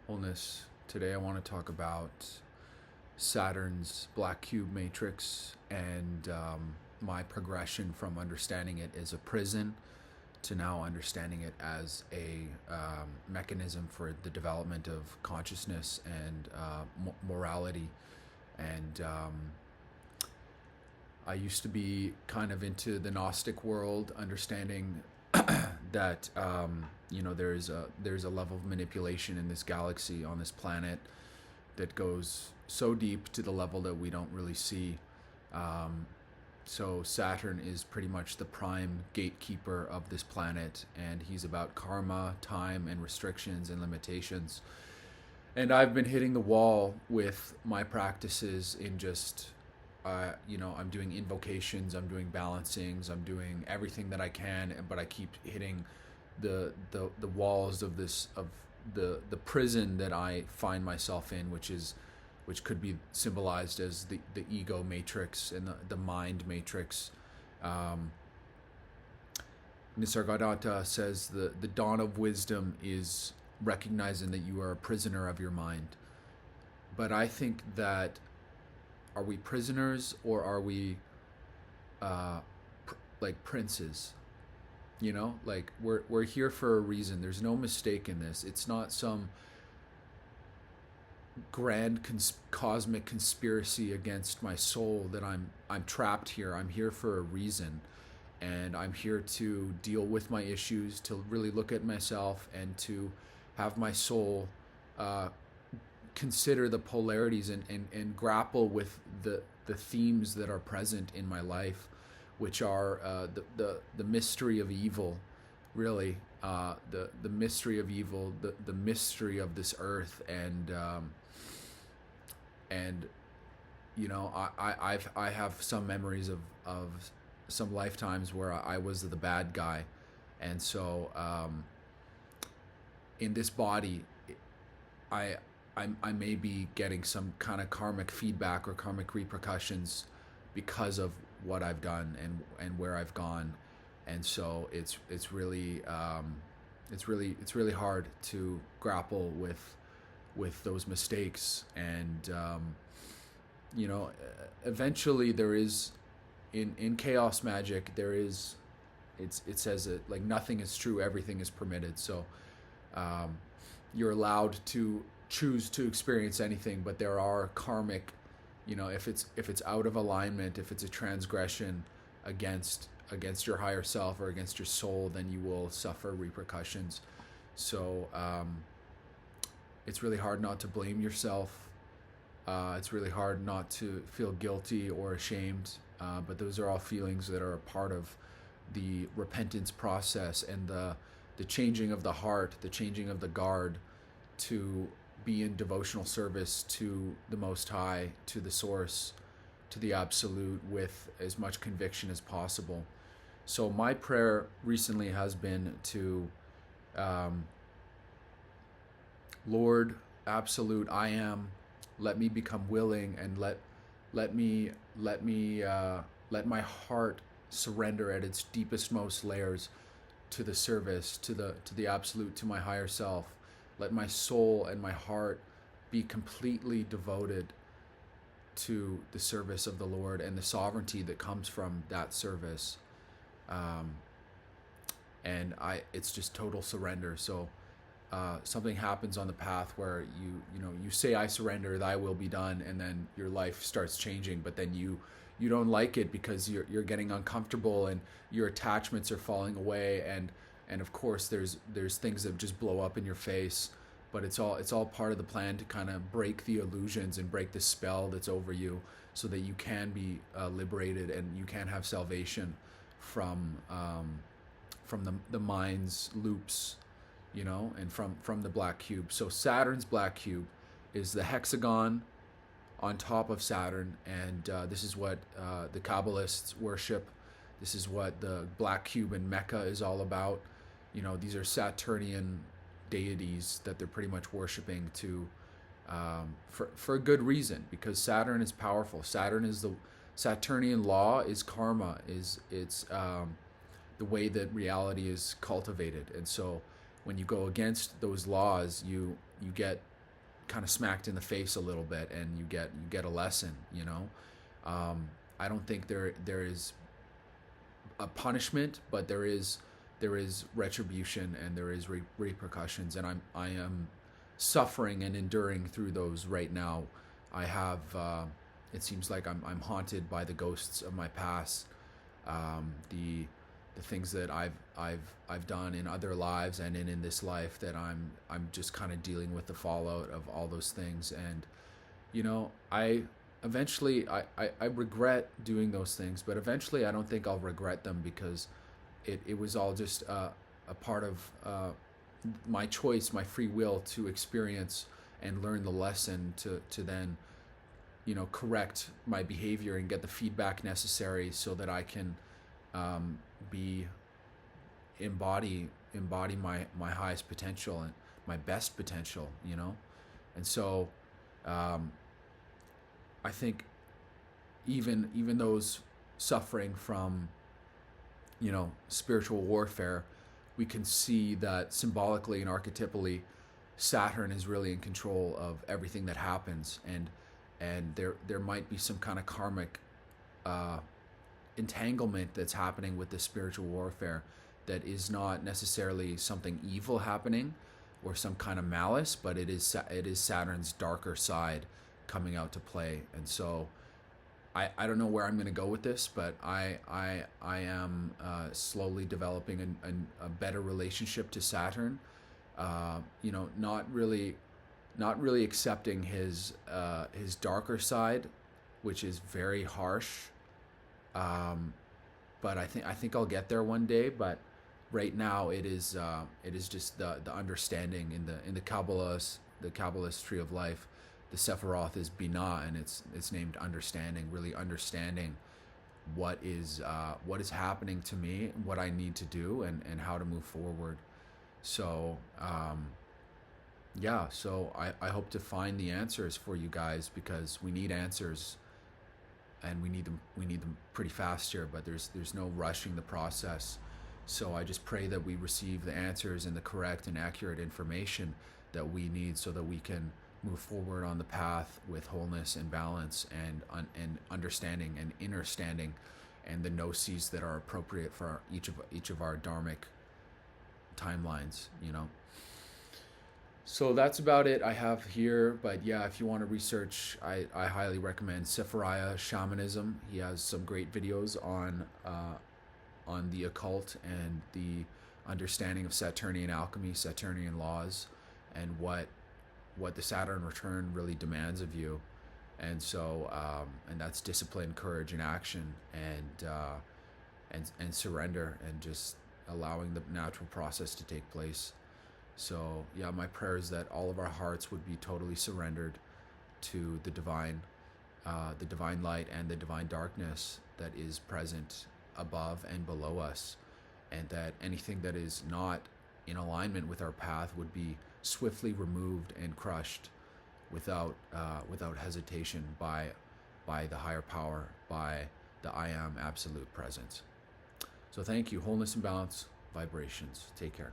Wholeness. Today I want to talk about Saturn's black cube matrix and my progression from understanding it as a prison to now understanding it as a mechanism for the development of consciousness and morality. And I used to be kind of into the Gnostic world, understanding that there's a level of manipulation in this galaxy, on this planet, that goes so deep to the level that we don't really see. Um, so Saturn is pretty much the prime gatekeeper of this planet, and he's about karma, time, and restrictions and limitations. And I've been hitting the wall with my practices in just, I'm doing invocations, I'm doing balancings, I'm doing everything that I can, but I keep hitting the walls of the prison that I find myself in, which could be symbolized as the ego matrix and the mind matrix. Um, Nisargadatta says the dawn of wisdom is recognizing that you are a prisoner of your mind. But I think that, are we prisoners or are we like princes? Like we're here for a reason. There's no mistake in this. It's not some grand cosmic conspiracy against my soul that I'm trapped here. I'm here for a reason, and I'm here to deal with my issues, to really look at myself, and to have my soul consider the polarities and grapple with the themes that are present in my life, which are the mystery of evil, really, the mystery of evil, the mystery of this earth, and I have some memories of some lifetimes where I was the bad guy, and so in this body, I I may be getting some kind of karmic feedback or karmic repercussions because of what I've done and where I've gone, and so it's really hard to grapple with those mistakes, and you know eventually there is in chaos magic there is it says that like nothing is true, everything is permitted. So um, you're allowed to choose to experience anything, but there are karmic, if it's out of alignment, if it's a transgression against your higher self or against your soul, then you will suffer repercussions. So it's really hard not to blame yourself. It's really hard not to feel guilty or ashamed, but those are all feelings that are a part of the repentance process and the changing of the heart, the changing of the guard, to be in devotional service to the Most High, to the Source, to the Absolute, with as much conviction as possible. So my prayer recently has been to, um, Lord, Absolute, I am. Let me become willing, and let my heart surrender at its deepest, most layers to the service, to the Absolute, to my higher self. Let my soul and my heart be completely devoted to the service of the Lord and the sovereignty that comes from that service. Um, and it's just total surrender. So something happens on the path where you say, I surrender, thy will be done, and then your life starts changing, but then you don't like it because you're getting uncomfortable and your attachments are falling away, and of course there's things that just blow up in your face, but it's all part of the plan to kind of break the illusions and break the spell that's over you, so that you can be liberated and you can have salvation from the mind's loops, and from the black cube. So Saturn's black cube is the hexagon on top of Saturn, and this is what the Kabbalists worship. This is what the black cube in Mecca is all about. These are Saturnian deities that they're pretty much worshiping to, for a good reason, because Saturn is powerful. The Saturnian law is karma, it's the way that reality is cultivated, and so when you go against those laws, you get kind of smacked in the face a little bit, and you get a lesson. I don't think there is a punishment, but there is retribution, and there is repercussions, and I am suffering and enduring through those right now. I have it seems like I'm haunted by the ghosts of my past, the things that I've done in other lives and in this life, that I'm just kind of dealing with the fallout of all those things. And I eventually I regret doing those things, but eventually I don't think I'll regret them, because it was all just a part of my choice, my free will to experience and learn the lesson to then correct my behavior and get the feedback necessary so that I can embody my highest potential and my best potential. And so I think even those suffering from spiritual warfare, we can see that symbolically and archetypally Saturn is really in control of everything that happens, and there might be some kind of karmic entanglement that's happening with the spiritual warfare, that is not necessarily something evil happening or some kind of malice, but it is Saturn's darker side coming out to play. And so I don't know where I'm going to go with this, but I am slowly developing a better relationship to Saturn. Not really accepting his darker side, which is very harsh. But I think I'll get there one day. But right now it is just the understanding in the Kabbalist tree of life. The Sephiroth is Binah, and it's named understanding. Really understanding what is happening to me, what I need to do, and how to move forward. So so I hope to find the answers for you guys, because we need answers, and we need them pretty fast here. But there's no rushing the process. So I just pray that we receive the answers and the correct and accurate information that we need, so that we can move forward on the path with wholeness and balance and understanding and inner standing, and the gnosis that are appropriate for each of our dharmic timelines. So that's about it I have here. But yeah, if you want to research, I highly recommend Sephiraya Shamanism. He has some great videos on the occult and the understanding of Saturnian alchemy, Saturnian laws, and what the Saturn return really demands of you. And so and that's discipline, courage, and action, and surrender, and just allowing the natural process to take place. So yeah, my prayer is that all of our hearts would be totally surrendered to the divine light and the divine darkness that is present above and below us, and that anything that is not in alignment with our path would be swiftly removed and crushed without hesitation by the higher power, by the I Am absolute presence. So thank you. Wholeness and balance, vibrations. Take care.